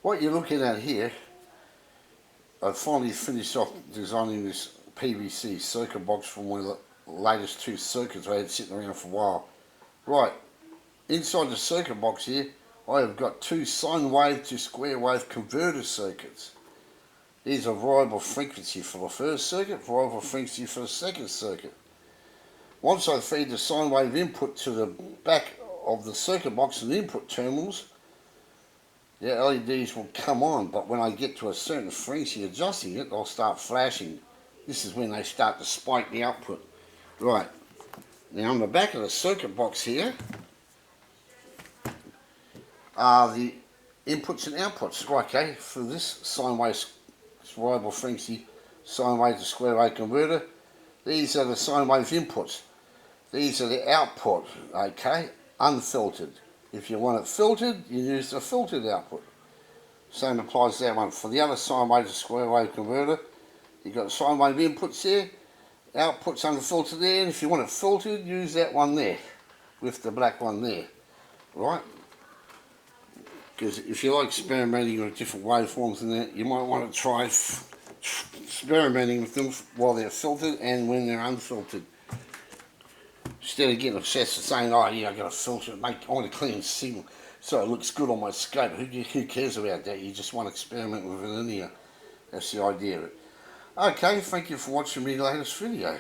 What you're looking at here, I finally finished off designing this PVC circuit box from one of the latest two circuits I had sitting around for a while. Right, inside the circuit box here, I have got two sine wave to square wave converter circuits. Here's a variable frequency for the first circuit, variable frequency for the second circuit. Once I feed the sine wave input to the back of the circuit box and input terminals, the LEDs will come on, but when I get to a certain frequency adjusting it, they'll start flashing. This is when they start to spike the output. Right, now on the back of the circuit box here are the inputs and outputs. Okay, for this sine wave variable frequency sine wave to square wave converter, these are the sine wave inputs. These are the output, okay, unfiltered. If you want it filtered, you use the filtered output. Same applies to that one. For the other sine wave to square wave converter, you've got sine wave inputs there, outputs unfiltered there, and if you want it filtered, use that one there, with the black one there, right? Because if you like experimenting with different waveforms and that, you might want to try experimenting with them while they're filtered and when they're unfiltered. Instead of getting obsessed with saying, oh yeah, I got to filter it, I want a clean signal so it looks good on my scope. Who cares about that? You just want to experiment with it anyhow. That's the idea of it. Okay, thank you for watching my latest video.